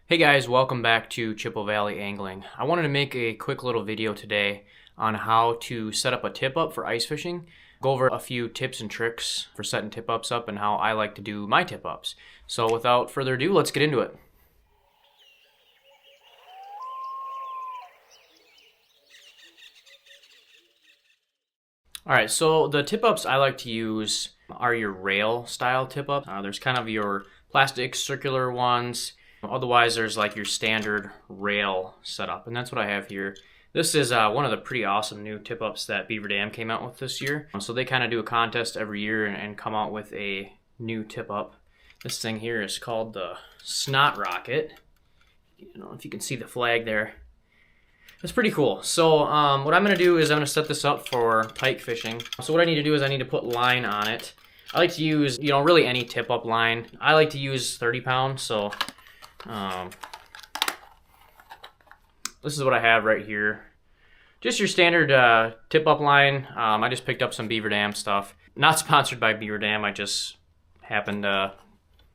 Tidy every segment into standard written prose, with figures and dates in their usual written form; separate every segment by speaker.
Speaker 1: Hey guys, welcome back to Chippewa Valley Angling. I wanted to make a quick little video today on how to set up a tip up for ice fishing. Go over a few tips and tricks for setting tip ups up and how I like to do my tip ups. So without further ado, let's get into it. Alright, so the tip ups I like to use are your rail style tip ups. There's kind of your plastic circular ones. Otherwise, there's like your standard rail setup, and that's what I have here. This is one of the pretty awesome new tip-ups that Beaver Dam came out with this year. So they kind of do a contest every year and come out with a new tip-up. This thing here is called the Snot Rocket. I don't know if you can see the flag there. It's pretty cool. So what I'm going to do is I'm going to set this up for pike fishing. So what I need to do is I need to put line on it. I like to use, really any tip-up line. I like to use 30 pounds, so this is what I have right here. Just your standard tip-up line. I just picked up some Beaver Dam stuff. Not sponsored by Beaver Dam. I just happened to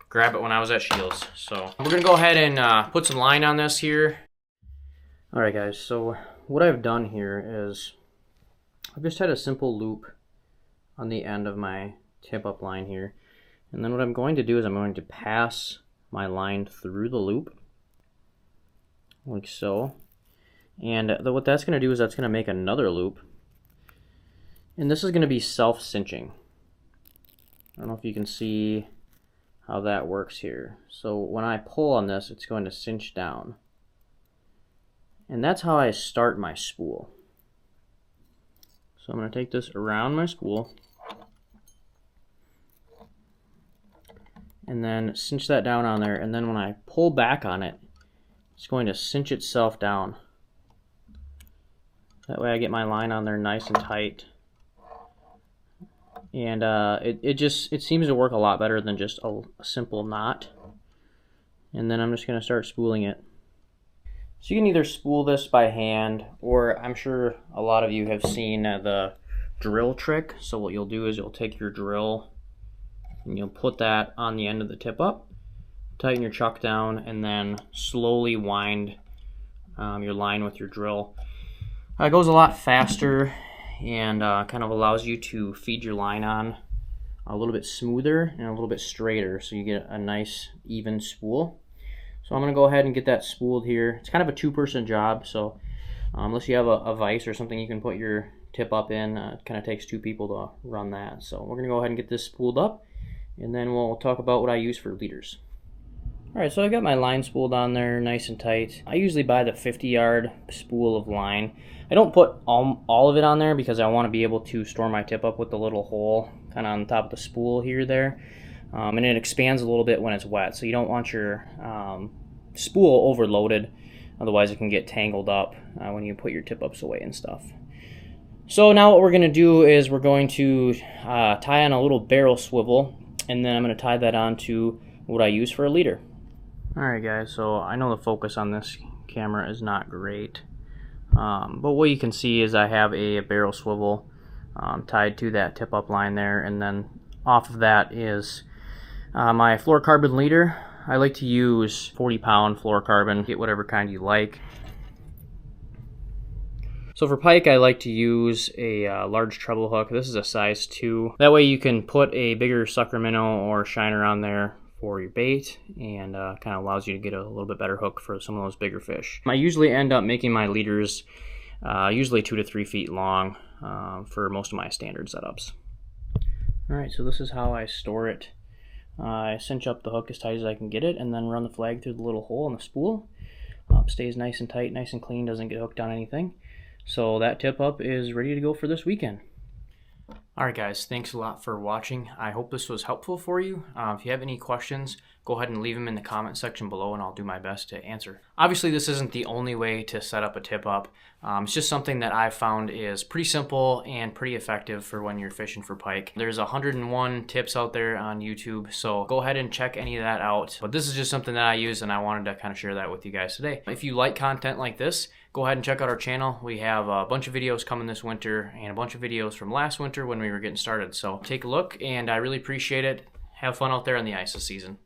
Speaker 1: grab it when I was at Shields. So we're gonna go ahead and put some line on this here. All right, guys. So what I've done here is I've just had a simple loop on the end of my tip-up line here, and then what I'm going to do is I'm going to pass my line through the loop like so, and what that's going to do is that's going to make another loop, and this is going to be self-cinching. I don't know if you can see how that works here. So when I pull on this, it's going to cinch down, and that's how I start my spool. So I'm going to take this around my spool and then cinch that down on there, and then when I pull back on it, it's going to cinch itself down. That way I get my line on there nice and tight. And it seems to work a lot better than just a simple knot. And then I'm just going to start spooling it. So you can either spool this by hand, or I'm sure a lot of you have seen the drill trick. So what you'll do is you'll take your drill and you'll put that on the end of the tip up, tighten your chuck down, and then slowly wind your line with your drill. It goes a lot faster and kind of allows you to feed your line on a little bit smoother and a little bit straighter, so you get a nice even spool. So I'm going to go ahead and get that spooled here. It's kind of a two-person job, so unless you have a vise or something you can put your tip up in, it kind of takes two people to run that. So we're going to go ahead and get this spooled up, and then we'll talk about what I use for leaders. Alright, so I got my line spooled on there nice and tight. I usually buy the 50-yard spool of line. I don't put all of it on there because I want to be able to store my tip up with the little hole kind of on top of the spool here there. And it expands a little bit when it's wet, so you don't want your spool overloaded. Otherwise it can get tangled up when you put your tip ups away and stuff. So now what we're going to do is we're going to tie on a little barrel swivel, and then I'm going to tie that onto what I use for a leader. Alright guys, so I know the focus on this camera is not great, but what you can see is I have a barrel swivel tied to that tip up line there, and then off of that is my fluorocarbon leader. I like to use 40-pound fluorocarbon, get whatever kind you like. So for pike, I like to use a large treble hook. This is a size 2. That way you can put a bigger sucker minnow or shiner on there for your bait, and kind of allows you to get a little bit better hook for some of those bigger fish. I usually end up making my leaders usually 2 to 3 feet long for most of my standard setups. Alright, so this is how I store it. I cinch up the hook as tight as I can get it, and then run the flag through the little hole in the spool. Stays nice and tight, nice and clean, doesn't get hooked on anything. So that tip up is ready to go for this weekend. Alright guys, thanks a lot for watching. I hope this was helpful for you. If you have any questions, go ahead and leave them in the comment section below and I'll do my best to answer. Obviously this isn't the only way to set up a tip up. It's just something that I've found is pretty simple and pretty effective for when you're fishing for pike. There's 101 tips out there on YouTube, so go ahead and check any of that out. But this is just something that I use, and I wanted to kind of share that with you guys today. If you like content like this, go ahead and check out our channel. We have a bunch of videos coming this winter and a bunch of videos from last winter when we were getting started. So take a look, and I really appreciate it. Have fun out there on the ice this season.